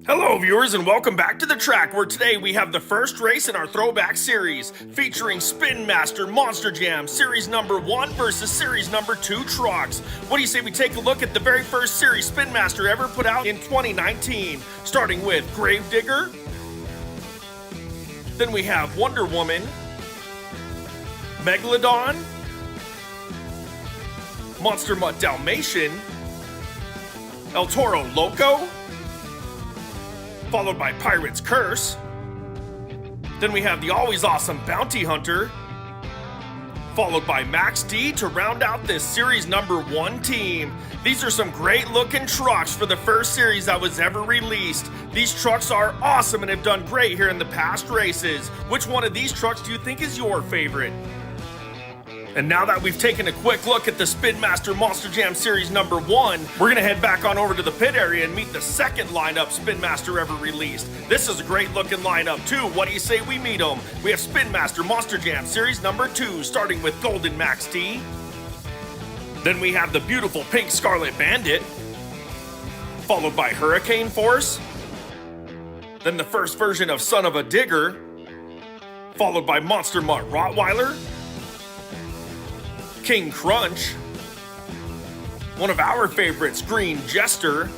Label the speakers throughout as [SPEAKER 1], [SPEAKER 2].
[SPEAKER 1] Hello viewers and welcome back to the track where today we have the first race in our throwback series featuring Spin Master MonsterJam Series number 1 versus Series number 2 trucks. What do you say we take a look at the very first series Spin Master ever put out in 2019, starting with Gravedigger. Then we have Wonder Woman, Megalodon, Monster Mutt Dalmatian, El Toro Loco, followed by Pirate's Curse. Then we have the always awesome Bounty Hunter, followed by Max D to round out this series number 1 team. These are some great looking trucks for the first series that was ever released. These trucks are awesome and have done great here in the past races. Which one of these trucks do you think is your favorite? And now that we've taken a quick look at the Spin Master MonsterJam Series number 1, we're gonna head back on over to the pit area and meet the second lineup Spin Master ever released. This is a great looking lineup too. What do you say we meet them? We have Spin Master MonsterJam Series number 2, starting with Golden Max D. Then we have the beautiful pink Scarlet Bandit, followed by Hurricane Force. Then the first version of Son of a Digger, followed by Monster Mutt Rottweiler, King Crunch, one of our favorites, Green Jester,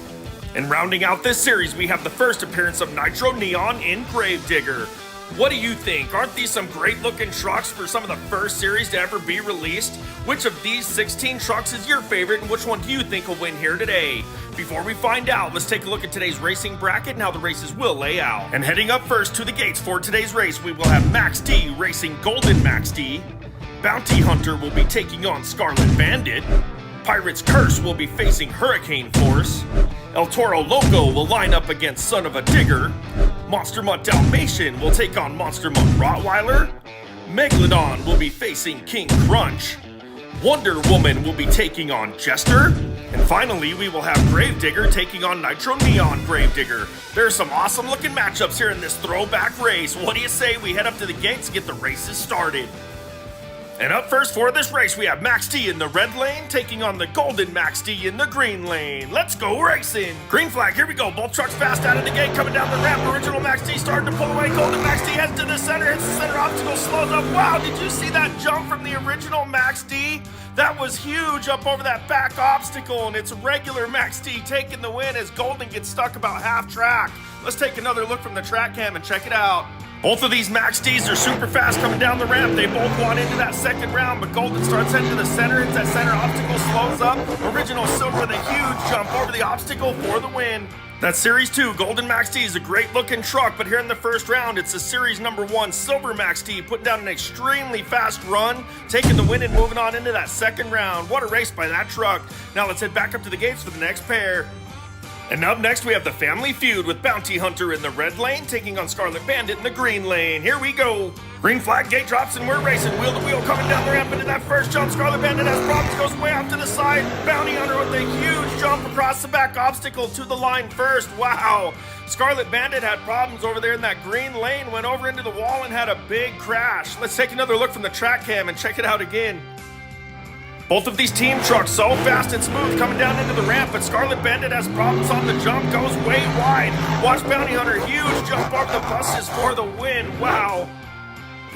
[SPEAKER 1] and rounding out this series, we have the first appearance of Nitro Neon in Gravedigger. What do you think? Aren't these some great looking trucks for some of the first series to ever be released? Which of these 16 trucks is your favorite, and which one do you think will win here today? Before we find out, let's take a look at today's racing bracket and how the races will lay out. And heading up first to the gates for today's race, we will have Max D racing Golden Max D. Bounty Hunter will be taking on Scarlet Bandit. Pirate's Curse will be facing Hurricane Force. El Toro Loco will line up against Son of a Digger. Monster Mutt Dalmatian will take on Monster Mutt Rottweiler. Megalodon will be facing King Crunch. Wonder Woman will be taking on Jester. And finally, we will have Gravedigger taking on Nitro Neon Gravedigger. There are some awesome looking matchups here in this throwback race. What do you say we head up to the gates and get the races started? And up first for this race, we have Max D in the red lane taking on the Golden Max D in the green lane. Let's go racing. Green flag, here we go. Both trucks fast out of the gate, coming down the ramp. Original Max D starting to pull away. Golden Max D heads to the center, hits the center obstacle, slows up. Wow, did you see that jump from the original Max D? That was huge up over that back obstacle, and it's regular Max D taking the win as Golden gets stuck about half track. Let's take another look from the track cam and check it out. Both of these Max Ds are super fast coming down the ramp. They both want into that second round, but Golden starts heading to the center, hits that center obstacle, slows up. Original Silver with a huge jump over the obstacle for the win. That's Series 2, Golden Max D is a great looking truck, but here in the first round, it's the Series number 1, Silver Max D, putting down an extremely fast run, taking the win and moving on into that second round. What a race by that truck. Now let's head back up to the gates for the next pair. And up next, we have the Family Feud with Bounty Hunter in the red lane, taking on Scarlet Bandit in the green lane. Here we go. Green flag, gate drops, and we're racing. Wheel to wheel, coming down the ramp into that first jump. Scarlet Bandit has problems, goes way off to the side. Bounty Hunter with a huge jump across the back obstacle to the line first. Wow. Scarlet Bandit had problems over there in that green lane, went over into the wall and had a big crash. Let's take another look from the track cam and check it out again. Both of these team trucks so fast and smooth coming down into the ramp, but Scarlet Bandit has problems on the jump, goes way wide. Watch Bounty Hunter, huge jump over the buses for the win. Wow.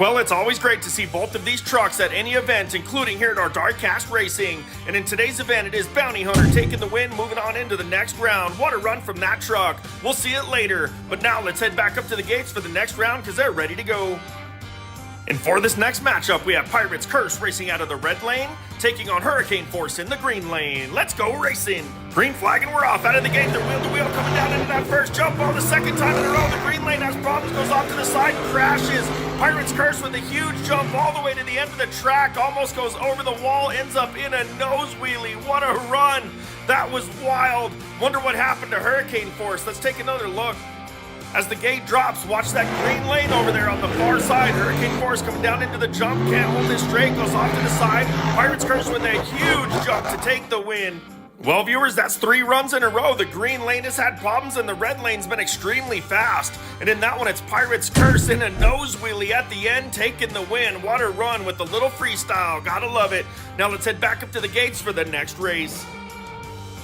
[SPEAKER 1] Well, it's always great to see both of these trucks at any event, including here at our Diecast Racing. And in today's event, it is Bounty Hunter taking the win, moving on into the next round. What a run from that truck. We'll see it later. But now let's head back up to the gates for the next round because they're ready to go. And for this next matchup, we have Pirate's Curse racing out of the red lane, taking on Hurricane Force in the green lane. Let's go racing. Green flag and we're off out of the gate. They're wheel to wheel coming down into that first jump. Oh, the second time in a row, the green lane has problems, goes off to the side, crashes. Pirate's Curse with a huge jump all the way to the end of the track, almost goes over the wall, ends up in a nose wheelie. What a run. That was wild. Wonder what happened to Hurricane Force. Let's take another look. As the gate drops, watch that green lane over there on the far side. Hurricane Force coming down into the jump, can't hold it straight, goes off to the side. Pirate's Curse with a huge jump to take the win. Well, viewers, that's 3 runs in a row. The green lane has had problems and the red lane's been extremely fast. And in that one, it's Pirate's Curse in a nose wheelie at the end, taking the win. What a run with the little freestyle. Gotta love it. Now let's head back up to the gates for the next race.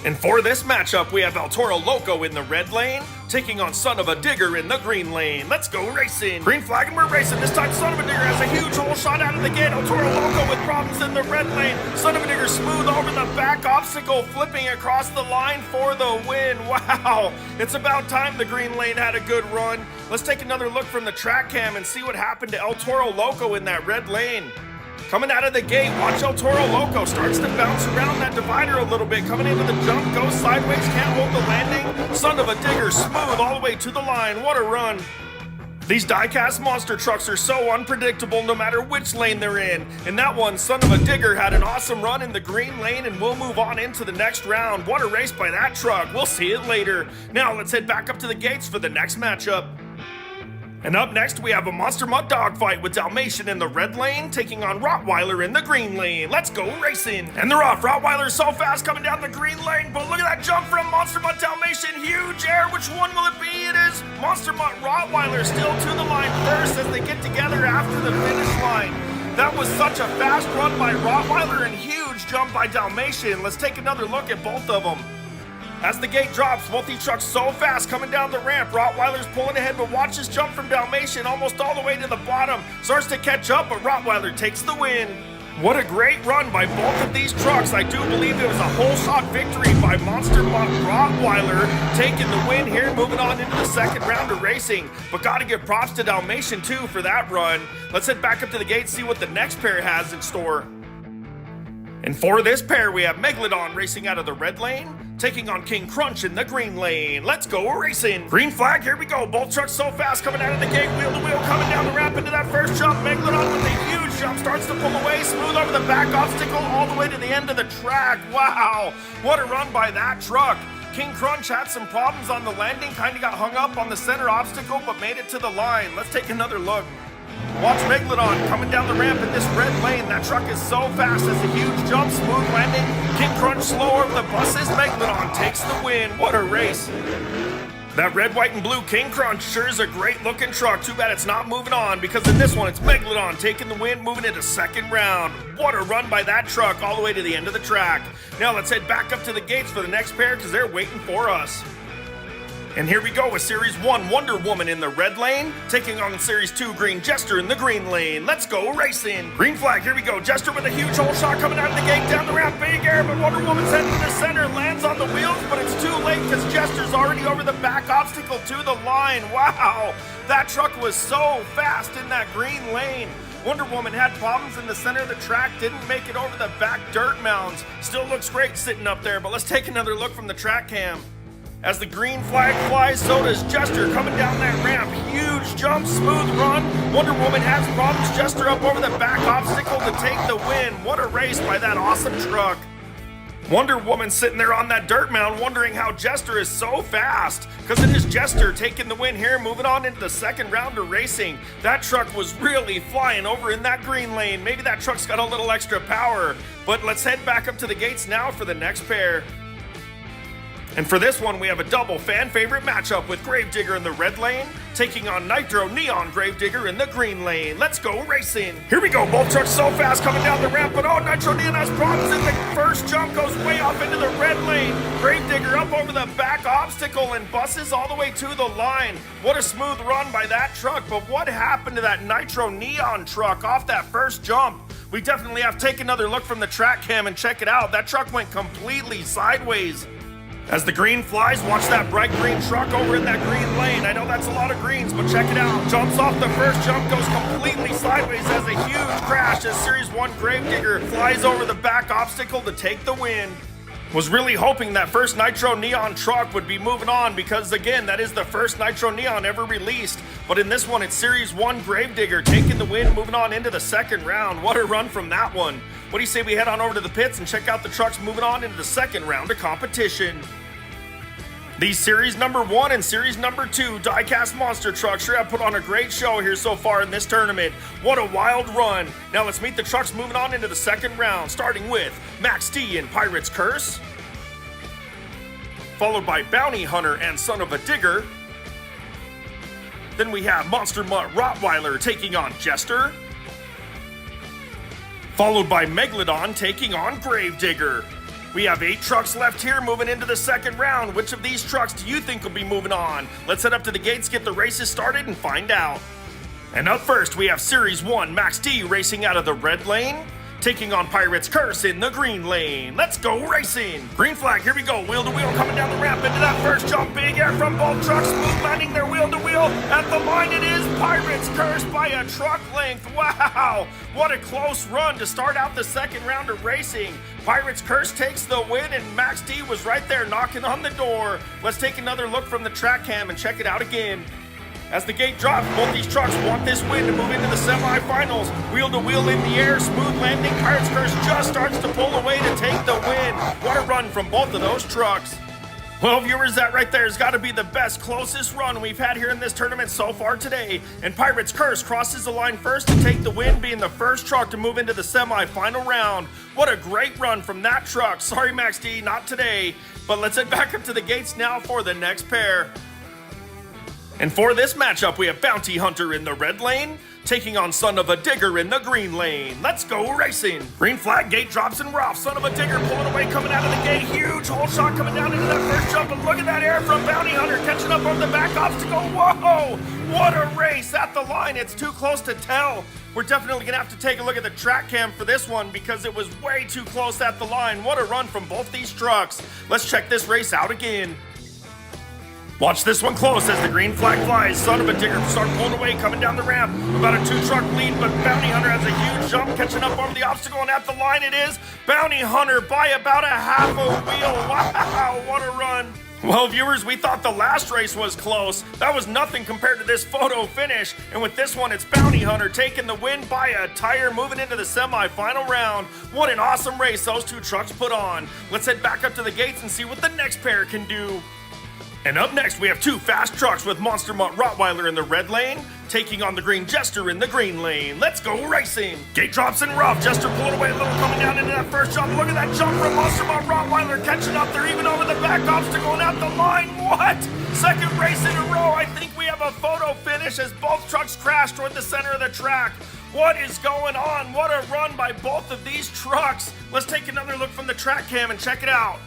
[SPEAKER 1] And for this matchup, we have El Toro Loco in the red lane, taking on Son of a Digger in the green lane. Let's go racing. Green flag and we're racing. This time Son of a Digger has a huge hole shot out of the gate. El Toro Loco with problems in the red lane. Son of a Digger smooth over the back obstacle, flipping across the line for the win. Wow, it's about time the green lane had a good run. Let's take another look from the track cam and see what happened to El Toro Loco in that red lane. Coming out of the gate, watch El Toro Loco starts to bounce around that divider a little bit. Coming into the jump, goes sideways, can't hold the landing. Son of a Digger, smooth all the way to the line. What a run. These diecast monster trucks are so unpredictable no matter which lane they're in. In that one, Son of a Digger had an awesome run in the green lane, and we'll move on into the next round. What a race by that truck. We'll see it later. Now let's head back up to the gates for the next matchup. And up next, we have a Monster Mutt dogfight with Dalmatian in the red lane, taking on Rottweiler in the green lane. Let's go racing. And they're off. Rottweiler's so fast coming down the green lane, but look at that jump from Monster Mutt Dalmatian. Huge air. Which one will it be? It is Monster Mutt Rottweiler still to the line first as they get together after the finish line. That was such a fast run by Rottweiler and huge jump by Dalmatian. Let's take another look at both of them. As the gate drops, both these trucks so fast coming down the ramp. Rottweiler's pulling ahead, but watch this jump from Dalmatian almost all the way to the bottom. Starts to catch up, but Rottweiler takes the win. What a great run by both of these trucks. I do believe it was a whole shot victory by Monster Mutt Rottweiler, taking the win here, moving on into the second round of racing. But gotta give props to Dalmatian too for that run. Let's head back up to the gate, see what the next pair has in store. And for this pair, we have Megalodon racing out of the red lane, taking on King Crunch in the green lane. Let's go racing. Green flag, here we go. Both trucks so fast coming out of the gate, wheel to wheel, coming down the ramp into that first jump. Megalodon with a huge jump, starts to pull away, smooth over the back obstacle all the way to the end of the track. Wow, what a run by that truck. King Crunch had some problems on the landing, kind of got hung up on the center obstacle, but made it to the line. Let's take another look. Watch Megalodon coming down the ramp in this red lane. That truck is so fast as a huge jump, smooth landing. King Crunch slow over the buses. Megalodon takes the win. What a race. That red, white, and blue King Crunch sure is a great looking truck. Too bad it's not moving on, because in this one it's Megalodon taking the win, moving into second round. What a run by that truck all the way to the end of the track. Now let's head back up to the gates for the next pair because they're waiting for us. And here we go with Series 1 Wonder Woman in the red lane, taking on Series 2 Green Jester in the green lane. Let's go racing. Green flag, here we go. Jester with a huge hole shot coming out of the gate, down the ramp, big air, but Wonder Woman's heading to the center, lands on the wheels, but it's too late because Jester's already over the back obstacle to the line. Wow, that truck was so fast in that green lane. Wonder Woman had problems in the center of the track, didn't make it over the back dirt mounds. Still looks great sitting up there, but let's take another look from the track cam. As the green flag flies, so does Jester coming down that ramp. Huge jump, smooth run. Wonder Woman has problems. Jester up over the back obstacle to take the win. What a race by that awesome truck. Wonder Woman sitting there on that dirt mound wondering how Jester is so fast, because it is Jester taking the win here, moving on into the second round of racing. That truck was really flying over in that green lane. Maybe that truck's got a little extra power, but let's head back up to the gates now for the next pair. And for this one, we have a double fan favorite matchup with Gravedigger in the red lane, taking on Nitro Neon Gravedigger in the green lane. Let's go racing. Here we go, both trucks so fast coming down the ramp, but oh, Nitro Neon has problems in the first jump, goes way off into the red lane. Gravedigger up over the back obstacle and buses all the way to the line. What a smooth run by that truck, but what happened to that Nitro Neon truck off that first jump? We definitely have to take another look from the track cam and check it out. That truck went completely sideways. As the green flies, watch that bright green truck over in that green lane. I know that's a lot of greens, but check it out. Jumps off the first jump, goes completely sideways as a huge crash as Series 1 Gravedigger flies over the back obstacle to take the win. Was really hoping that first Nitro Neon truck would be moving on because, again, that is the first Nitro Neon ever released. But in this one, it's Series 1 Gravedigger taking the win, moving on into the second round. What a run from that one. What do you say we head on over to the pits and check out the trucks moving on into the second round of competition? These Series number 1 and Series number 2 diecast monster trucks sure have put on a great show here so far in this tournament. What a wild run. Now let's meet the trucks moving on into the second round, starting with Max D and Pirate's Curse, followed by Bounty Hunter and Son of a Digger. Then we have Monster Mutt Rottweiler taking on Jester, followed by Megalodon taking on Gravedigger. We have 8 trucks left here moving into the second round. Which of these trucks do you think will be moving on? Let's head up to the gates, get the races started, and find out. And up first, we have Series 1 Max D racing out of the red lane, taking on Pirate's Curse in the green lane. Let's go racing! Green flag, here we go. Wheel to wheel coming down the ramp into that first jump. Big air from both trucks, smooth landing their wheel to wheel. At the line it is Pirate's Curse by a truck length. Wow! What a close run to start out the second round of racing. Pirate's Curse takes the win and Max D was right there knocking on the door. Let's take another look from the track cam and check it out again. As the gate drops, both these trucks want this win to move into the semifinals. Wheel to wheel in the air, smooth landing. Pirate's Curse just starts to pull away to take the win. What a run from both of those trucks. Well, viewers, that right there has got to be the best, closest run we've had here in this tournament so far today. And Pirate's Curse crosses the line first to take the win, being the first truck to move into the semi-final round. What a great run from that truck. Sorry, Max D, not today. But let's head back up to the gates now for the next pair. And for this matchup, we have Bounty Hunter in the red lane, taking on Son of a Digger in the green lane. Let's go racing. Green flag, gate drops, and we're off. Son of a Digger pulling away, coming out of the gate. Huge hole shot coming down into that first jump. And look at that air from Bounty Hunter, catching up on the back obstacle. Whoa! What a race at the line. It's too close to tell. We're definitely going to have to take a look at the track cam for this one because it was way too close at the line. What a run from both these trucks. Let's check this race out again. Watch this one close as the green flag flies. Son of a Digger start pulling away, coming down the ramp. About a 2-truck lead, but Bounty Hunter has a huge jump, catching up over the obstacle, and at the line it is Bounty Hunter by about a half a wheel. Wow, what a run. Well, viewers, we thought the last race was close. That was nothing compared to this photo finish. And with this one, it's Bounty Hunter taking the win by a tire, moving into the semi-final round. What an awesome race those two trucks put on. Let's head back up to the gates and see what the next pair can do. And up next, we have 2 fast trucks with Monster Mutt Rottweiler in the red lane, taking on the Green Jester in the green lane. Let's go racing! Gate drops and rough. Jester pulling away a little, coming down into that first jump. Look at that jump from Monster Mutt Rottweiler, catching up. They're even over the back obstacle and at the line. What? Second race in a row. I think we have a photo finish as both trucks crash toward the center of the track. What is going on? What a run by both of these trucks. Let's take another look from the track cam and check it out.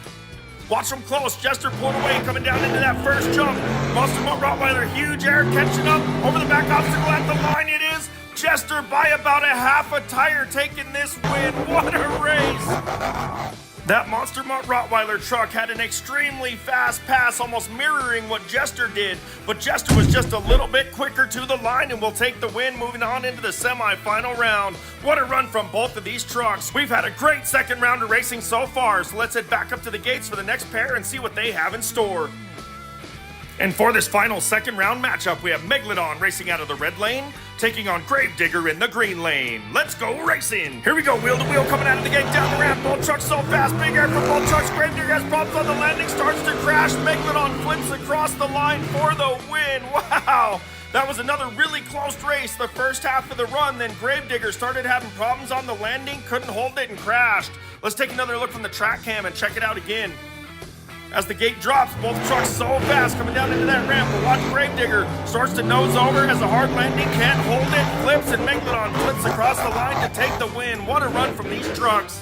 [SPEAKER 1] Watch them close. Jester pulling away, coming down into that first jump. Monster Mutt Rottweiler, huge air, catching up over the back obstacle at the line. It is Jester by about a half a tire taking this win. What a race. That Monster Mutt Rottweiler truck had an extremely fast pass, almost mirroring what Jester did, but Jester was just a little bit quicker to the line and will take the win, moving on into the semi-final round. What a run from both of these trucks. We've had a great second round of racing so far, so let's head back up to the gates for the next pair and see what they have in store. And for this final second round matchup, we have Megalodon racing out of the red lane, taking on Gravedigger in the green lane. Let's go racing! Here we go, wheel to wheel coming out of the gate, down the ramp. Both trucks so fast, big air from both trucks. Gravedigger has problems on the landing, starts to crash. Megalodon flips across the line for the win. Wow! That was another really close race the first half of the run, then Gravedigger started having problems on the landing, couldn't hold it and crashed. Let's take another look from the track cam and check it out again. As the gate drops, both trucks so fast coming down into that ramp. But watch Gravedigger starts to nose over, has a hard landing, can't hold it, flips, and Megalodon flips across the line to take the win. What a run from these trucks.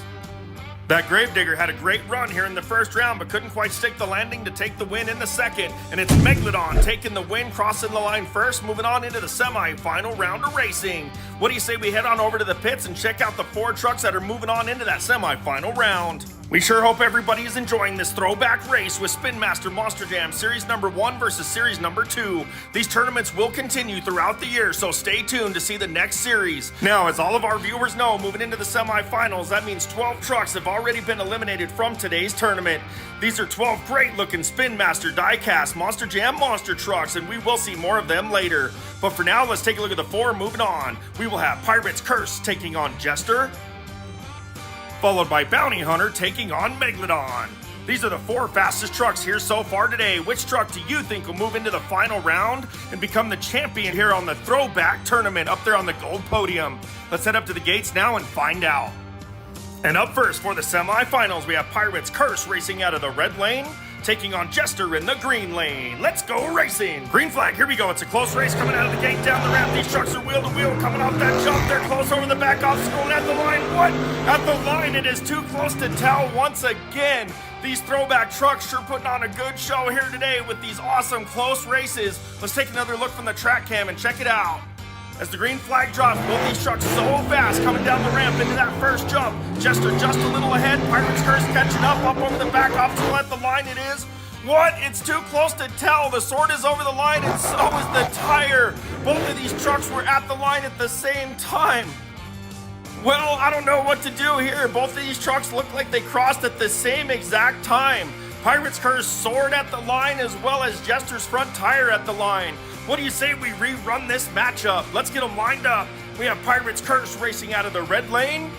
[SPEAKER 1] That Gravedigger had a great run here in the first round, but couldn't quite stick the landing to take the win in the second. And it's Megalodon taking the win, crossing the line first, moving on into the semi-final round of racing. What do you say we head on over to the pits and check out the 4 trucks that are moving on into that semi-final round? We sure hope everybody is enjoying this throwback race with Spin Master MonsterJam Series number 1 versus Series number 2. These tournaments will continue throughout the year, so stay tuned to see the next series. Now, as all of our viewers know, moving into the semifinals, that means 12 trucks have already been eliminated from today's tournament. These are 12 great-looking Spin Master Diecast Monster Jam monster trucks, and we will see more of them later. But for now, let's take a look at the 4 moving on. We will have Pirate's Curse taking on Jester, followed by Bounty Hunter taking on Megalodon. These are the 4 fastest trucks here so far today. Which truck do you think will move into the final round and become the champion here on the throwback tournament up there on the gold podium? Let's head up to the gates now and find out. And up first for the semifinals, we have Pirate's Curse racing out of the red lane, taking on Jester in the green lane. Let's go racing. Green flag, here we go. It's a close race coming out of the gate down the ramp. These trucks are wheel to wheel coming off that jump. They're close over the back obstacle and at the line. What? At the line, it is too close to tell once again. These throwback trucks sure putting on a good show here today with these awesome close races. Let's take another look from the track cam and check it out. As the green flag drops, both these trucks so fast coming down the ramp into that first jump. Jester just a little ahead. Pirate's Curse catching up over the back obstacle at the line it is. What? It's too close to tell. The sword is over the line and so is the tire. Both of these trucks were at the line at the same time. Well, I don't know what to do here. Both of these trucks look like they crossed at the same exact time. Pirate's Curse sword at the line as well as Jester's front tire at the line. What do you say we rerun this matchup? Let's get them lined up. We have Pirate's Curse racing out of the red lane,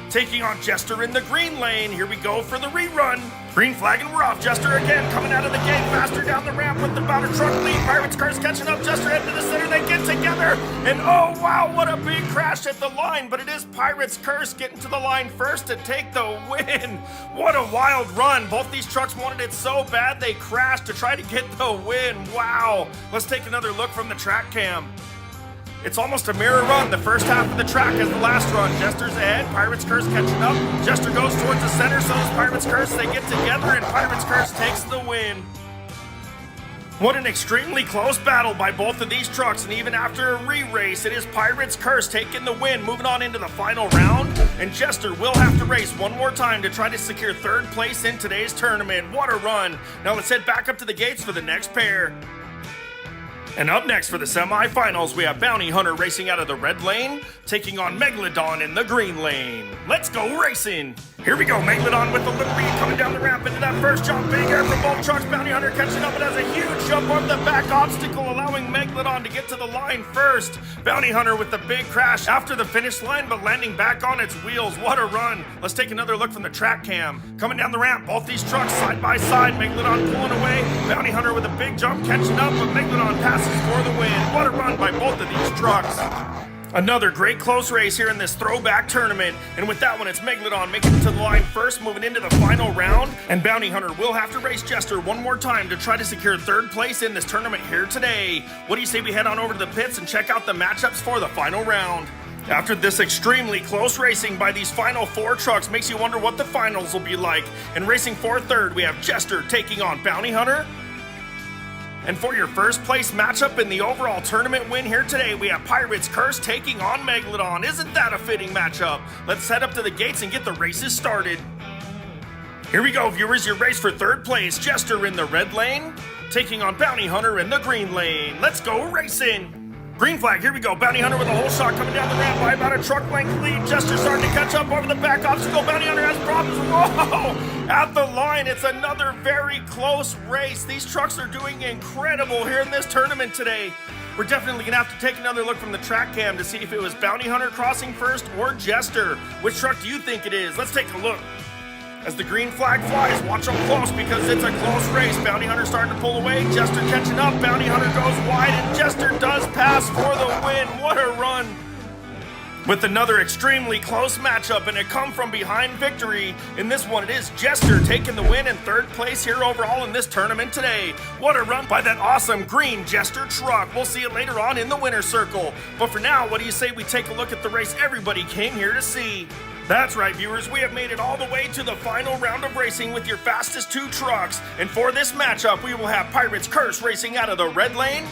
[SPEAKER 1] taking on Jester in the green lane. Here we go for the rerun. Green flag and we're off. Jester again coming out of the gate faster down the ramp with about a truck lead. Pirate's Curse catching up. Jester head to the center. They get together. And oh wow, what a big crash at the line. But it is Pirate's Curse getting to the line first to take the win. What a wild run. Both these trucks wanted it so bad they crashed to try to get the win. Wow. Let's take another look from the track cam. It's almost a mirror run. The first half of the track is the last run. Jester's ahead. Pirate's Curse catching up. Jester goes towards the center. So does Pirate's Curse. They get together and Pirate's Curse takes the win. What an extremely close battle by both of these trucks. And even after a re-race, it is Pirate's Curse taking the win. Moving on into the final round. And Jester will have to race one more time to try to secure third place in today's tournament. What a run. Now let's head back up to the gates for the next pair. And up next for the semifinals, we have Bounty Hunter racing out of the red lane, taking on Megalodon in the green lane. Let's go racing! Here we go, Megalodon with a little lead coming down the ramp into that first jump. Big air from both trucks. Bounty Hunter catching up and has a huge jump over the back obstacle, allowing Megalodon to get to the line first. Bounty Hunter with the big crash after the finish line, but landing back on its wheels. What a run! Let's take another look from the track cam. Coming down the ramp, both these trucks side by side. Megalodon pulling away. Bounty Hunter with a big jump catching up, but Megalodon passes for the win. What a run by both of these trucks. Another great close race here in this throwback tournament. And with that one, it's Megalodon making it to the line first, moving into the final round. And Bounty Hunter will have to race Jester one more time to try to secure third place in this tournament here today. What do you say we head on over to the pits and check out the matchups for the final round? After this extremely close racing by these final four trucks makes you wonder what the finals will be like. And racing for third, we have Jester taking on Bounty Hunter. And for your first place matchup in the overall tournament win here today, we have Pirate's Curse taking on Megalodon. Isn't that a fitting matchup? Let's head up to the gates and get the races started. Here we go, viewers, your race for third place. Jester in the red lane, taking on Bounty Hunter in the green lane. Let's go racing! Green flag, here we go. Bounty Hunter with a whole shot coming down the ramp by about a truck length lead. Jester starting to catch up over the back obstacle. Bounty Hunter has problems. Whoa! At the line, it's another very close race. These trucks are doing incredible here in this tournament today. We're definitely going to have to take another look from the track cam to see if it was Bounty Hunter crossing first or Jester. Which truck do you think it is? Let's take a look. As the green flag flies, watch them close because it's a close race. Bounty Hunter starting to pull away. Jester catching up. Bounty Hunter goes wide and Jester does pass for the win. What a run. With another extremely close matchup and a come from behind victory. In this one, it is Jester taking the win in third place here overall in this tournament today. What a run by that awesome green Jester truck. We'll see it later on in the winner's circle. But for now, what do you say we take a look at the race everybody came here to see? That's right, viewers, we have made it all the way to the final round of racing with your fastest two trucks. And for this matchup, we will have Pirate's Curse racing out of the red lane,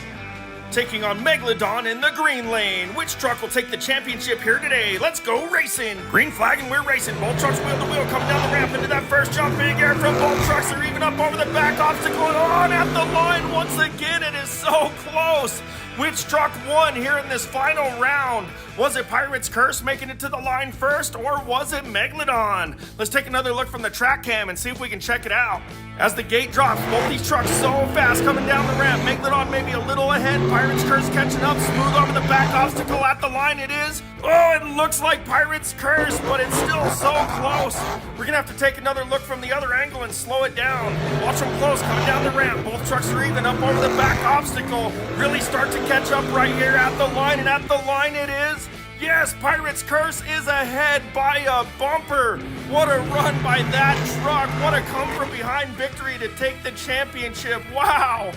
[SPEAKER 1] taking on Megalodon in the green lane. Which truck will take the championship here today? Let's go racing! Green flag and we're racing. Both trucks wheel to wheel coming down the ramp into that first jump. Big air from both trucks. They're even up over the back obstacle and on at the line once again. It is so close. Which truck won here in this final round? Was it Pirate's Curse making it to the line first, or was it Megalodon? Let's take another look from the track cam and see if we can check it out. As the gate drops, both these trucks so fast coming down the ramp. Megalodon maybe a little ahead. Pirate's Curse catching up, smooth over the back obstacle at the line it is. Oh, it looks like Pirate's Curse, but it's still so close. We're gonna have to take another look from the other angle and slow it down. Watch them close coming down the ramp. Both trucks are even up over the back obstacle. Really start to catch up right here at the line, and at the line it is. Yes, Pirate's Curse is ahead by a bumper. What a run by that truck. What a come from behind victory to take the championship. Wow.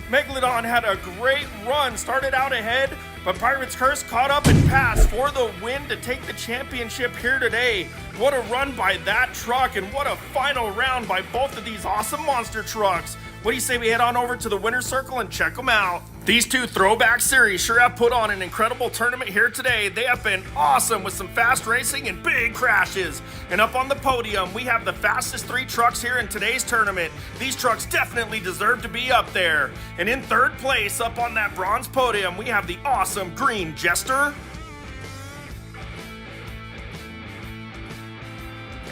[SPEAKER 1] Megalodon had a great run, started out ahead, but Pirate's Curse caught up and passed for the win to take the championship here today. What a run by that truck, and what a final round by both of these awesome monster trucks. What do you say we head on over to the winner's circle and check them out? These two throwback series sure have put on an incredible tournament here today. They have been awesome with some fast racing and big crashes. And up on the podium, we have the fastest 3 trucks here in today's tournament. These trucks definitely deserve to be up there. And in third place, up on that bronze podium, we have the awesome green Jester.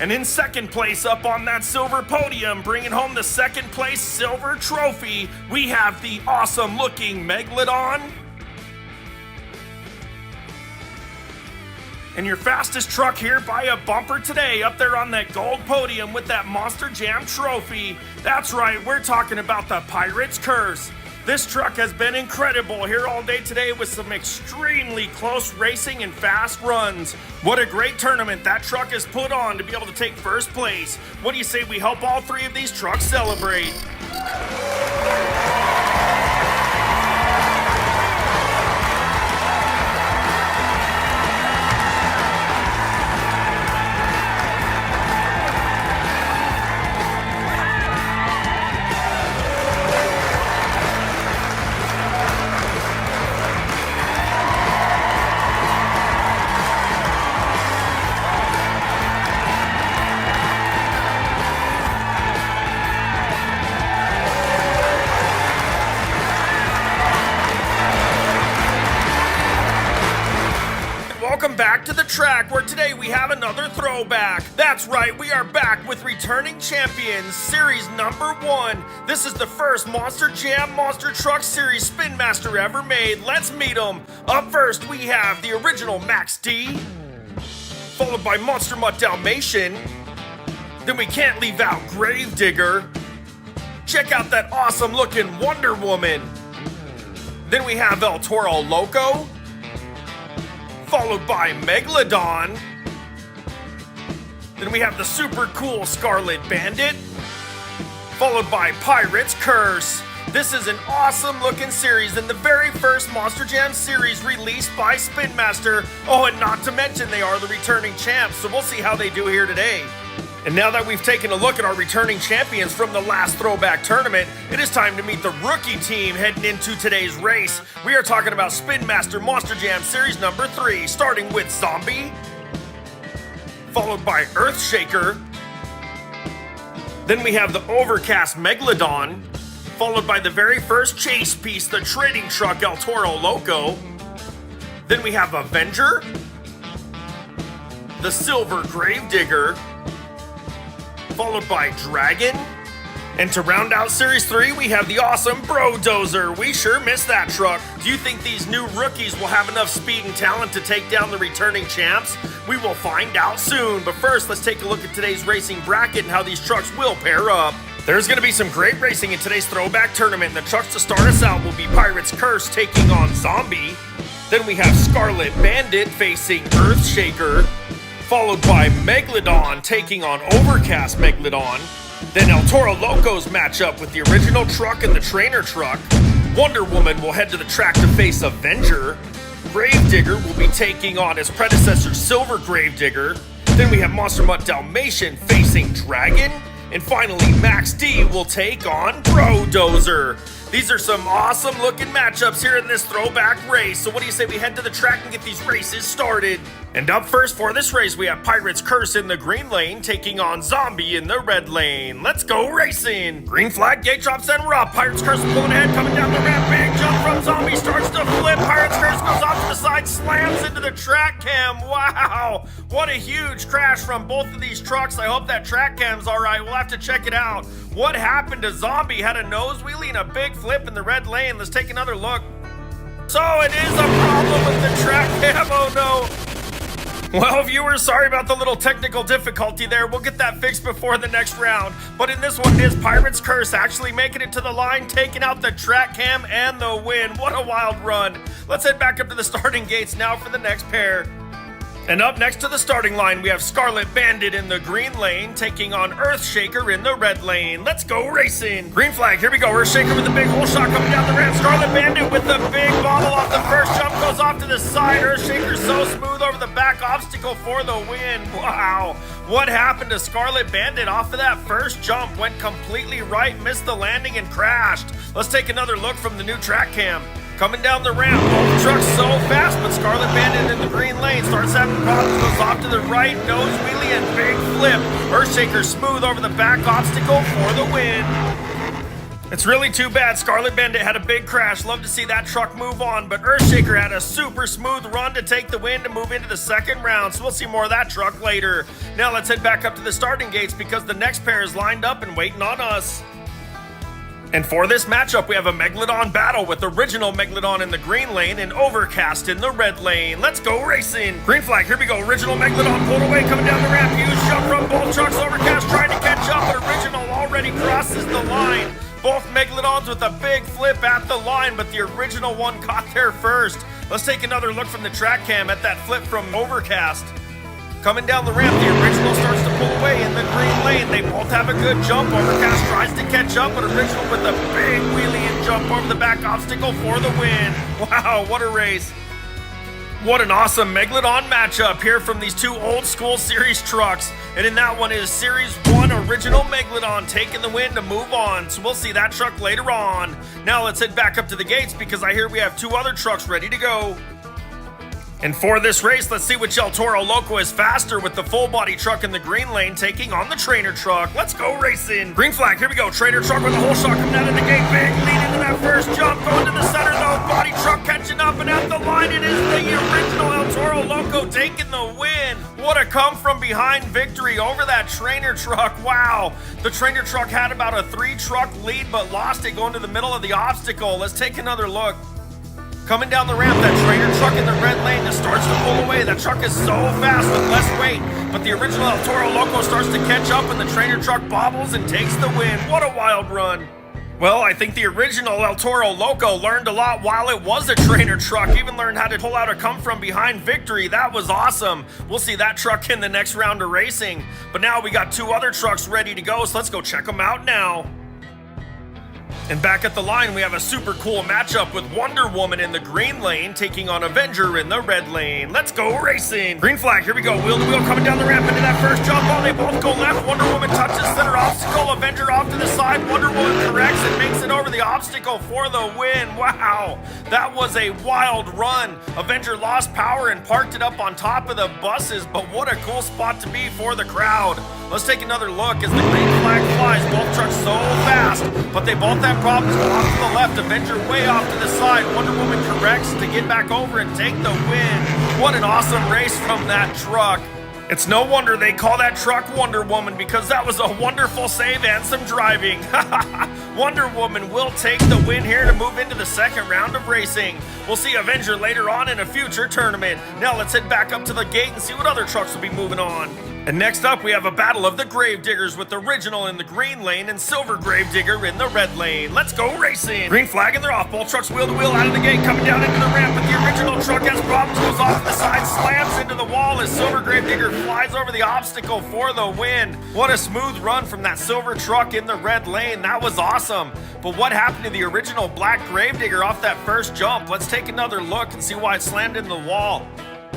[SPEAKER 1] And in second place, up on that silver podium, bringing home the second place silver trophy, we have the awesome looking Megalodon. And your fastest truck here by a bumper today, up there on that gold podium with that Monster Jam trophy. That's right, we're talking about the Pirate's Curse. This truck has been incredible here all day today with some extremely close racing and fast runs. What a great tournament that truck has put on to be able to take first place. What do you say we help all 3 of these trucks celebrate? Welcome back to the track where today we have another throwback. That's right, we are back with returning champions, series number 1. This is the first Monster Jam Monster Truck Series Spin Master ever made. Let's meet them. Up first, we have the original Max D, followed by Monster Mutt Dalmatian. Then we can't leave out Gravedigger. Check out that awesome looking Wonder Woman. Then we have El Toro Loco, followed by Megalodon. Then we have the super cool Scarlet Bandit, followed by Pirate's Curse. This is an awesome looking series and the very first Monster Jam series released by Spin Master. Oh, and not to mention they are the returning champs, so we'll see how they do here today. And now that we've taken a look at our returning champions from the last throwback tournament, it is time to meet the rookie team heading into today's race. We are talking about Spin Master Monster Jam Series number 3, starting with Zombie, followed by Earthshaker. Then we have the Overcast Megalodon, followed by the very first chase piece, the trading truck El Toro Loco. Then we have Avenger, the Silver Gravedigger, followed by Dragon. And to round out Series 3, we have the awesome Brodozer. We sure missed that truck. Do you think these new rookies will have enough speed and talent to take down the returning champs? We will find out soon. But first, let's take a look at today's racing bracket and how these trucks will pair up. There's going to be some great racing in today's throwback tournament. The trucks to start us out will be Pirate's Curse taking on Zombie. Then we have Scarlet Bandit facing Earthshaker, followed by Megalodon taking on Overcast Megalodon. Then El Toro Locos match up with the original truck and the trainer truck. Wonder Woman will head to the track to face Avenger. Gravedigger will be taking on his predecessor Silver Gravedigger. Then we have Monster Mutt Dalmatian facing Dragon. And finally, Max D will take on Brodozer. These are some awesome looking matchups here in this throwback race. So what do you say we head to the track and get these races started? And up first for this race, we have Pirate's Curse in the green lane taking on Zombie in the red lane. Let's go racing. Green flag, gate drops, and we're up. Pirate's Curse pulling ahead, coming down the ramp. Big jump from Zombie, starts to flip. Pirate's Curse goes off to the side, slams into the track cam. Wow, what a huge crash from both of these trucks. I hope that track cam's all right. We'll have to check it out. What happened to Zombie? Had a nose wheelie and a big flip in the red lane. Let's take another look. So it is a problem with the track cam. Oh no. Well, viewers, sorry about the little technical difficulty there. We'll get that fixed before the next round. But in this one, it is Pirate's Curse actually making it to the line, taking out the track cam and the win. What a wild run. Let's head back up to the starting gates now for the next pair. And up next to the starting line, we have Scarlet Bandit in the green lane, taking on Earthshaker in the red lane. Let's go racing. Green flag, here we go. Earthshaker with the big hole shot coming down the ramp. Scarlet Bandit with the big bobble off the first jump, goes off to the side. Earthshaker so smooth over the back obstacle for the win. Wow. What happened to Scarlet Bandit off of that first jump? Went completely right, missed the landing, and crashed. Let's take another look from the new track cam. Coming down the ramp, both trucks so fast, but Scarlet Bandit in the green lane starts having problems, goes off to the right, nose wheelie and big flip. Earthshaker smooth over the back obstacle for the win. It's really too bad Scarlet Bandit had a big crash. Love to see that truck move on, but Earthshaker had a super smooth run to take the win to move into the second round, so we'll see more of that truck later. Now let's head back up to the starting gates because the next pair is lined up and waiting on us. And for this matchup, we have a Megalodon battle with original Megalodon in the green lane and Overcast in the red lane. Let's go racing. Green flag, here we go. Original Megalodon pulled away, coming down the ramp. Huge jump from both trucks. Overcast trying to catch up, but Original already crosses the line. Both Megalodons with a big flip at the line, but the original one caught there first. Let's take another look from the track cam at that flip from Overcast. Coming down the ramp, the original starts to pull away in the green lane. They both have a good jump. Overcast tries to catch up, but original with a big wheelie and jump over the back obstacle for the win. Wow, what a race. What an awesome Megalodon matchup here from these two old school series trucks. And in that one is Series 1 original Megalodon taking the win to move on. So we'll see that truck later on. Now let's head back up to the gates because I hear we have two other trucks ready to go. And for this race, let's see which El Toro Loco is faster with the full body truck in the green lane taking on the trainer truck. Let's go racing. Green flag, here we go. Trainer truck with a whole shot coming out of the gate. Big lead into that first jump. Going to the center though. Body truck catching up and at the line. It is the original El Toro Loco taking the win. What a come from behind victory over that trainer truck. Wow. The trainer truck had about a 3-truck lead but lost it going to the middle of the obstacle. Let's take another look. Coming down the ramp, that trainer truck in the red lane just starts to pull away. That truck is so fast with less weight, but the original El Toro Loco starts to catch up and the trainer truck bobbles and takes the win. What a wild run. Well, I think the original El Toro Loco learned a lot while it was a trainer truck, even learned how to pull out a come from behind victory. That was awesome. We'll see that truck in the next round of racing. But now we got two other trucks ready to go, so let's go check them out now. And back at the line, we have a super cool matchup with Wonder Woman in the green lane taking on Avenger in the red lane. Let's go racing. Green flag, here we go. Wheel to wheel coming down the ramp into that first jump. Oh, they both go left. Wonder Woman touches center obstacle. Avenger off to the side. Wonder Woman corrects and makes it over the obstacle for the win. Wow, that was a wild run. Avenger lost power and parked it up on top of the buses, but what a cool spot to be for the crowd. Let's take another look as the green flag flies. Both trucks so fast, but they both have problems. Go off to the left. Avenger way off to the side. Wonder Woman corrects to get back over and take the win. What an awesome race from that truck. It's no wonder they call that truck Wonder Woman because that was a wonderful save and some driving. Wonder Woman will take the win here to move into the second round of racing. We'll see Avenger later on in a future tournament. Now let's head back up to the gate and see what other trucks will be moving on. And next up, we have a battle of the Gravediggers with Original in the green lane and Silver Gravedigger in the red lane. Let's go racing. Green flag and they're off. Both trucks wheel to wheel out of the gate, coming down into the ramp, but the Original truck has problems, goes off to the side, slams into the wall as Silver Gravedigger flies over the obstacle for the win. What a smooth run from that silver truck in the red lane. That was awesome. But what happened to the original black Gravedigger off that first jump? Let's take another look and see why it slammed into the wall.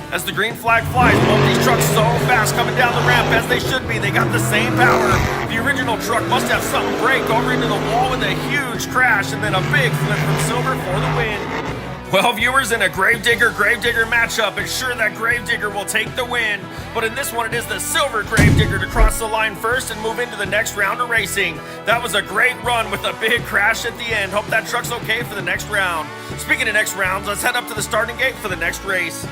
[SPEAKER 1] As the green flag flies, both these trucks so fast coming down the ramp as they should be. They got the same power. The original truck must have something break over into the wall with a huge crash and then a big flip from Silver for the win. Well, viewers, in a Gravedigger matchup, it's sure that Gravedigger will take the win. But in this one, it is the Silver Gravedigger to cross the line first and move into the next round of racing. That was a great run with a big crash at the end. Hope that truck's okay for the next round. Speaking of next rounds, let's head up to the starting gate for the next race.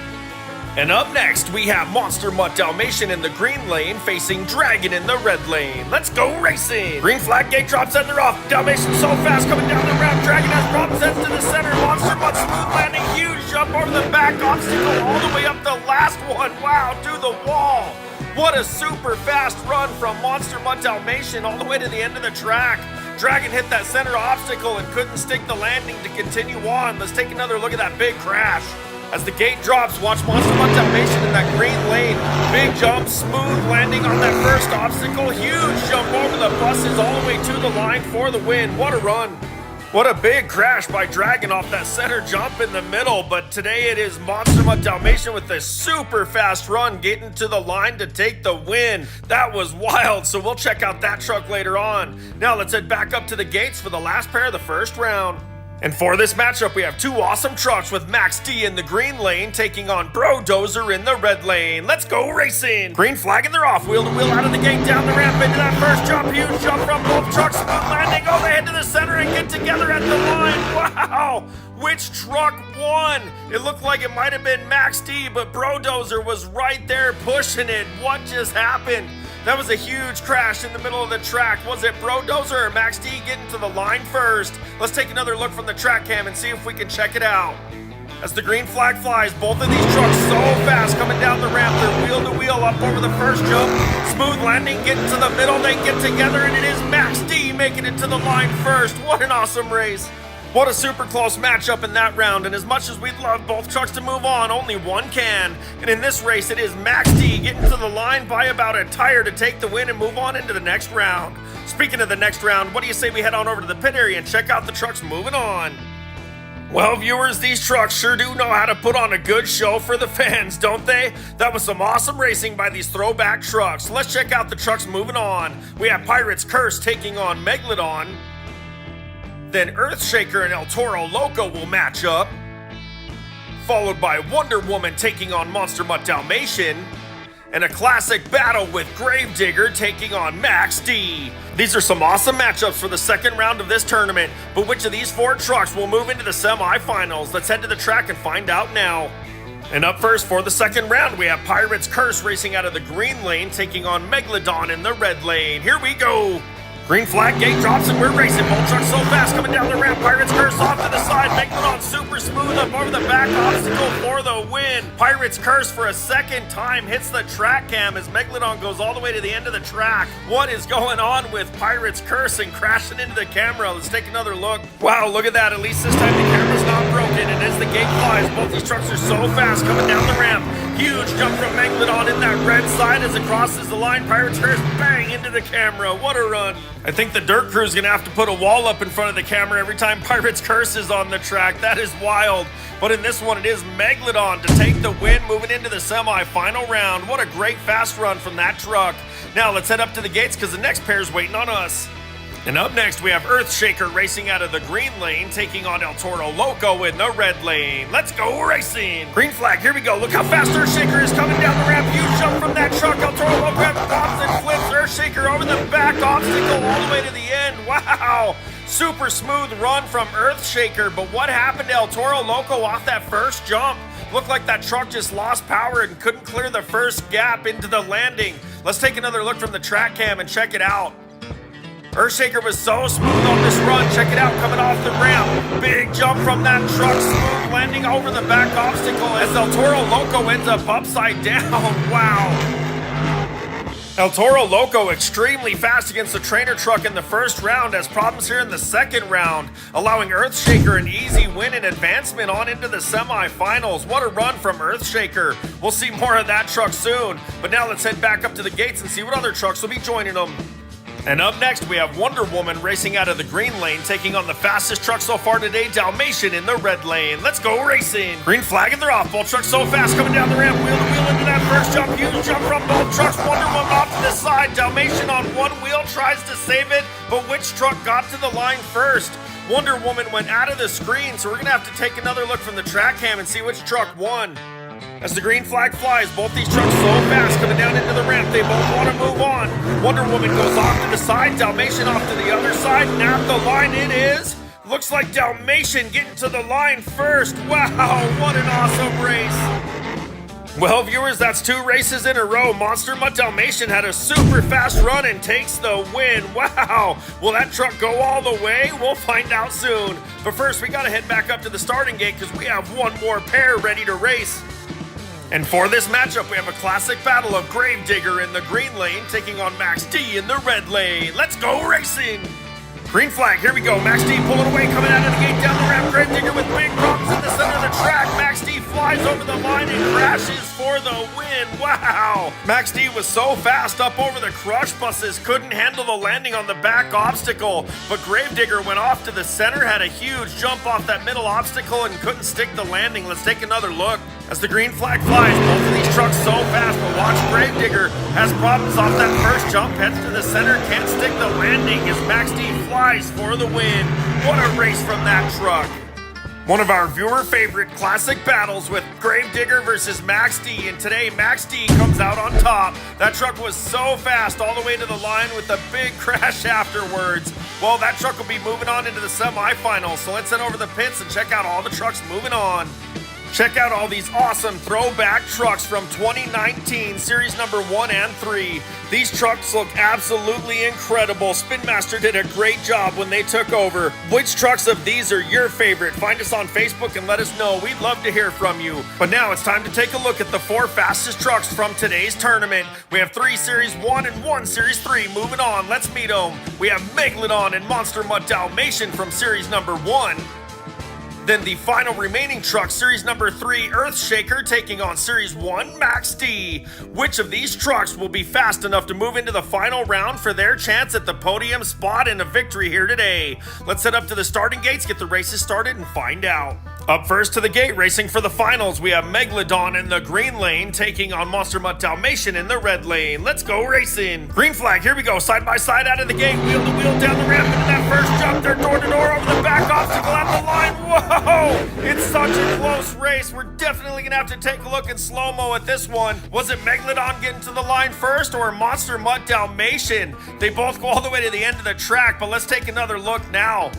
[SPEAKER 1] And up next, we have Monster Mutt Dalmatian in the green lane facing Dragon in the red lane. Let's go racing! Green flag gate drops and they're off. Dalmatian so fast coming down the ramp. Dragon has problems, heads to the center. Monster Mutt smooth landing, huge jump up over the back obstacle all the way up the last one. Wow, to the wall. What a super fast run from Monster Mutt Dalmatian all the way to the end of the track. Dragon hit that center obstacle and couldn't stick the landing to continue on. Let's take another look at that big crash. As the gate drops, watch Monster Mutt Dalmatian in that green lane. Big jump, smooth landing on that first obstacle. Huge jump over the buses all the way to the line for the win. What a run. What a big crash by Dragon off that center jump in the middle. But today it is Monster Mutt Dalmatian with a super fast run getting to the line to take the win. That was wild, so we'll check out that truck later on. Now let's head back up to the gates for the last pair of the first round. And for this matchup, we have two awesome trucks with Max D in the green lane taking on Bro Dozer in the red lane. Let's go racing! Green flag and they're off. Wheel to wheel out of the gate, down the ramp into that first jump. Huge jump from both trucks. Smooth landing. Oh, they head to the center and get together at the line. Wow! Which truck won? It looked like it might have been Max D, but Bro Dozer was right there pushing it. What just happened? That was a huge crash in the middle of the track. Was it Bro Dozer or Max D getting to the line first? Let's take another look from the track cam and see if we can check it out. As the green flag flies, both of these trucks so fast coming down the ramp. They're wheel to wheel up over the first jump. Smooth landing, getting to the middle. They get together and it is Max D making it to the line first. What an awesome race. What a super close matchup in that round, and as much as we'd love both trucks to move on, only one can. And in this race, it is Max D getting to the line by about a tire to take the win and move on into the next round. Speaking of the next round, what do you say we head on over to the pit area and check out the trucks moving on? Well, viewers, these trucks sure do know how to put on a good show for the fans, don't they? That was some awesome racing by these throwback trucks. Let's check out the trucks moving on. We have Pirate's Curse taking on Megalodon. Then Earthshaker and El Toro Loco will match up, followed by Wonder Woman taking on Monster Mutt Dalmatian, and a classic battle with Gravedigger taking on Max D. These are some awesome matchups for the second round of this tournament, but which of these four trucks will move into the semifinals? Let's head to the track and find out now. And up first for the second round, we have Pirate's Curse racing out of the green lane taking on Megalodon in the red lane. Here we go. Green flag, gate drops, and we're racing. Both trucks so fast coming down the ramp. Pirate's Curse off to the side. Megalodon super smooth up over the back obstacle for the win. Pirate's Curse for a second time hits the track cam as Megalodon goes all the way to the end of the track. What is going on with Pirate's Curse and crashing into the camera? Let's take another look. Wow, look at that. At least this time the camera's not broken. And as the gate flies, both these trucks are so fast coming down the ramp. Huge jump from Megalodon in that red side as it crosses the line. Pirate's Curse bang into the camera. What a run. I think the Dirt Crew's gonna have to put a wall up in front of the camera every time Pirate's Curse is on the track. That is wild. But in this one, it is Megalodon to take the win moving into the semi-final round. What a great fast run from that truck. Now let's head up to the gates because the next pair is waiting on us. And up next, we have Earthshaker racing out of the green lane, taking on El Toro Loco in the red lane. Let's go racing! Green flag, here we go. Look how fast Earthshaker is coming down the ramp. Huge jump from that truck. El Toro Loco pops and flips Earthshaker over the back obstacle all the way to the end. Wow! Super smooth run from Earthshaker, but what happened to El Toro Loco off that first jump? Looked like that truck just lost power and couldn't clear the first gap into the landing. Let's take another look from the track cam and check it out. Earthshaker was so smooth on this run. Check it out, coming off the ramp. Big jump from that truck, smooth landing over the back obstacle as El Toro Loco ends up upside down. Wow. El Toro Loco extremely fast against the trainer truck in the first round, has problems here in the second round, allowing Earthshaker an easy win and advancement on into the semifinals. What a run from Earthshaker. We'll see more of that truck soon, but now let's head back up to the gates and see what other trucks will be joining them. And up next, we have Wonder Woman racing out of the green lane, taking on the fastest truck so far today, Dalmatian in the red lane. Let's go racing! Green flag and they're off. Both trucks so fast coming down the ramp, wheel to wheel into that first jump. Huge jump from both trucks. Wonder Woman off to the side. Dalmatian on one wheel tries to save it, but which truck got to the line first? Wonder Woman went out of the screen, so we're gonna have to take another look from the track cam and see which truck won. As the green flag flies, both these trucks so fast coming down into the ramp, they both want to move on. Wonder Woman goes off to the side, Dalmatian off to the other side, and at the line it is. Looks like Dalmatian getting to the line first. Wow, what an awesome race. Well, viewers, that's 2 races in a row. Monster Dalmatian had a super fast run and takes the win. Wow! Will that truck go all the way? We'll find out soon. But first, we gotta head back up to the starting gate because we have one more pair ready to race. And for this matchup, we have a classic battle of Gravedigger in the green lane taking on Max D in the red lane. Let's go racing! Green flag, here we go. Max D pulling away, coming out of the gate, down the ramp. Gravedigger with big problems in the center of the track. Max D flies over the line and crashes for the win. Wow! Max D was so fast up over the crush buses, couldn't handle the landing on the back obstacle. But Gravedigger went off to the center, had a huge jump off that middle obstacle and couldn't stick the landing. Let's take another look. As the green flag flies, both of these trucks so fast, but watch Gravedigger has problems off that first jump, heads to the center, can't stick the landing as Max D flies for the win. What a race from that truck. One of our viewer favorite classic battles with Gravedigger versus Max D, and today Max D comes out on top. That truck was so fast all the way to the line with a big crash afterwards. Well, that truck will be moving on into the semifinals, so let's head over to the pits and check out all the trucks moving on. Check out all these awesome throwback trucks from 2019, series number 1 and 3. These trucks look absolutely incredible. Spin Master did a great job when they took over. Which trucks of these are your favorite? Find us on Facebook and let us know. We'd love to hear from you. But now it's time to take a look at the 4 fastest trucks from today's tournament. We have 3 Series 1 and 1 Series 3 moving on. Let's meet them. We have Megalodon and Monster Dalmatian from series number 1. Then the final remaining truck, series number 3, Earthshaker, taking on series 1, Max D. Which of these trucks will be fast enough to move into the final round for their chance at the podium spot and a victory here today? Let's head up to the starting gates, get the races started, and find out. Up first to the gate, racing for the finals, we have Megalodon in the green lane, taking on Monster Dalmatian in the red lane. Let's go racing. Green flag, here we go, side by side out of the gate, wheel to wheel down the ramp into that first jump. They're door to door over the back obstacle at the line. Whoa! It's such a close race. We're definitely gonna have to take a look in slow-mo at this one. Was it Megalodon getting to the line first or Monster Dalmatian? They both go all the way to the end of the track, but let's take another look now.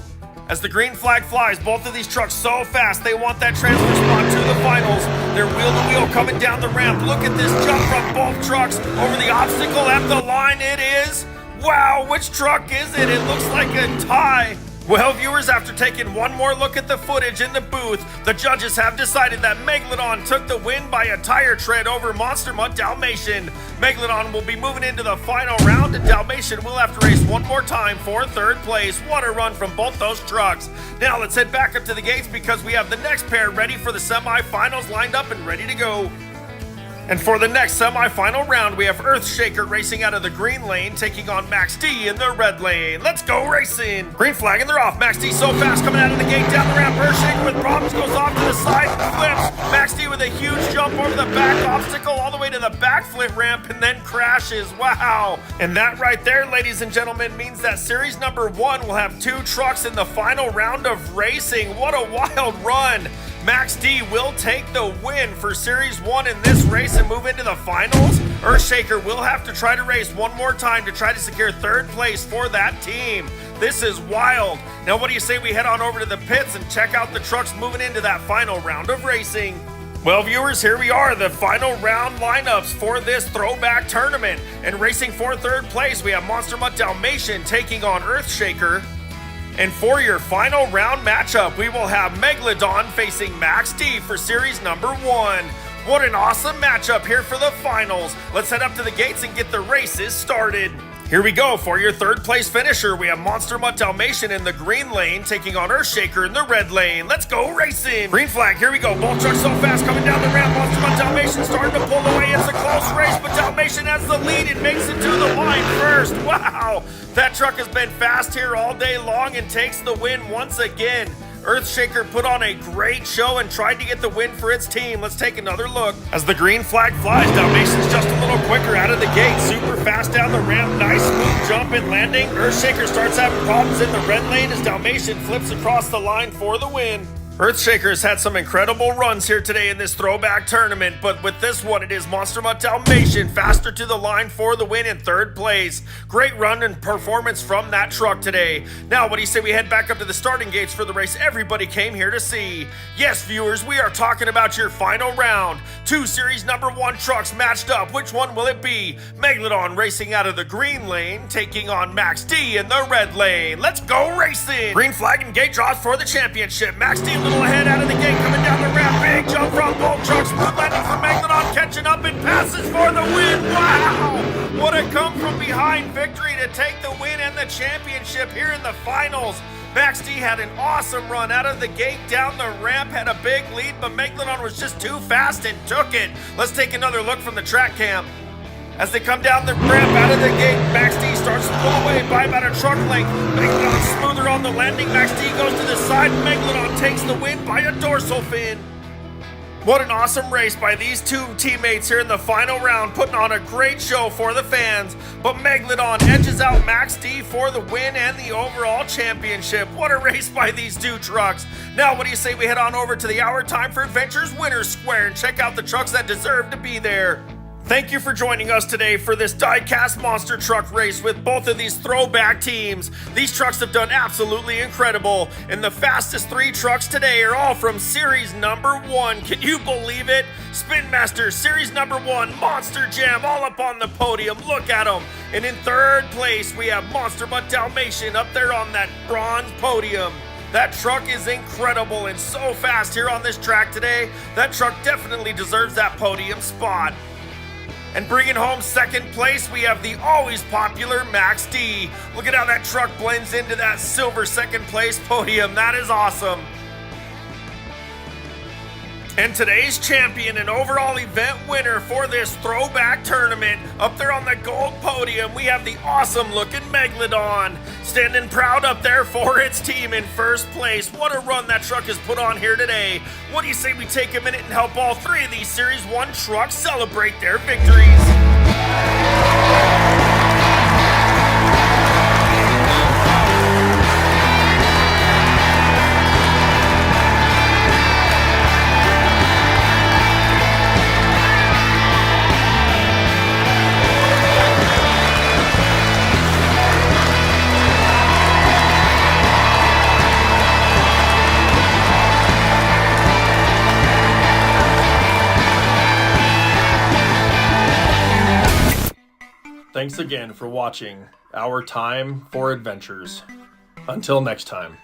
[SPEAKER 1] As the green flag flies, both of these trucks so fast, they want that transfer spot to the finals. They're wheel to wheel coming down the ramp. Look at this jump from both trucks over the obstacle at the line. It is. Wow, which truck is it? It looks like a tie. Well, viewers, after taking one more look at the footage in the booth, the judges have decided that Megalodon took the win by a tire tread over Monster Dalmatian. Megalodon will be moving into the final round, and Dalmatian will have to race one more time for third place. What a run from both those trucks. Now let's head back up to the gates because we have the next pair ready for the semifinals lined up and ready to go. And for the next semifinal round, we have Earthshaker racing out of the green lane, taking on Max D in the red lane. Let's go racing! Green flag and they're off. Max D so fast coming out of the gate, down the ramp. Earthshaker with problems, goes off to the side, flips. Max D with a huge jump over the back obstacle all the way to the backflip ramp and then crashes. Wow! And that right there, ladies and gentlemen, means that series number 1 will have 2 trucks in the final round of racing. What a wild run! Max D will take the win for Series 1 in this race and move into the finals. Earthshaker will have to try to race one more time to try to secure third place for that team. This is wild. Now what do you say we head on over to the pits and check out the trucks moving into that final round of racing? Well, viewers, here we are, the final round lineups for this throwback tournament. And racing for third place, we have Monster Dalmatian taking on Earthshaker. And for your final round matchup, we will have Megalodon facing Max D for series number 1. What an awesome matchup here for the finals. Let's head up to the gates and get the races started. Here we go. For your third place finisher, we have Monster Dalmatian in the green lane taking on Earthshaker in the red lane. Let's go racing. Green flag, here we go. Both trucks so fast coming down the ramp. Monster Dalmatian starting to pull away. It's a close race, but Dalmatian has the lead and makes it to the line first. Wow, that truck has been fast here all day long and takes the win once again. Earthshaker put on a great show and tried to get the win for its team. Let's take another look. As the green flag flies, Dalmatian's just a little quicker out of the gate. Super fast down the ramp. Nice smooth jump and landing. Earthshaker starts having problems in the red lane as Dalmatian flips across the line for the win. Earthshaker's had some incredible runs here today in this throwback tournament, but with this one, it is Monster Dalmatian faster to the line for the win in third place. Great run and performance from that truck today. Now, what do you say we head back up to the starting gates for the race everybody came here to see? Yes, viewers, we are talking about your final round. Two series number 1 trucks matched up. Which one will it be? Megalodon racing out of the green lane, taking on Max D in the red lane. Let's go racing! Green flag and gate draws for the championship. Max D a little ahead out of the gate, coming down the ramp. Big jump from both trucks. Smooth landing from Megalodon, catching up and passes for the win. Wow! What a come from behind victory to take the win and the championship here in the finals. Max D had an awesome run out of the gate, down the ramp, had a big lead, but Megalodon was just too fast and took it. Let's take another look from the track cam. As they come down the ramp out of the gate, Max D starts to pull away by about a truck length. Megalodon smoother on the landing. Max D goes to the side. Megalodon takes the win by a dorsal fin. What an awesome race by these two teammates here in the final round, putting on a great show for the fans. But Megalodon edges out Max D for the win and the overall championship. What a race by these two trucks. Now, what do you say we head on over to the Our Time for Adventures Winners Square and check out the trucks that deserve to be there. Thank you for joining us today for this diecast monster truck race with both of these throwback teams. These trucks have done absolutely incredible, and the fastest 3 trucks today are all from series number 1. Can you believe it? Spin Master series number 1, Monster Jam, all up on the podium. Look at them. And in third place, we have Monster Dalmatian up there on that bronze podium. That truck is incredible and so fast here on this track today. That truck definitely deserves that podium spot. And bringing home second place, we have the always popular Max D. Look at how that truck blends into that silver second place podium. That is awesome. And today's champion and overall event winner for this throwback tournament, up there on the gold podium, we have the awesome looking Megalodon, standing proud up there for its team in first place. What a run that truck has put on here today. What do you say we take a minute and help all 3 of these Series 1 trucks celebrate their victories? Thanks again for watching Our Time for Adventures. Until next time.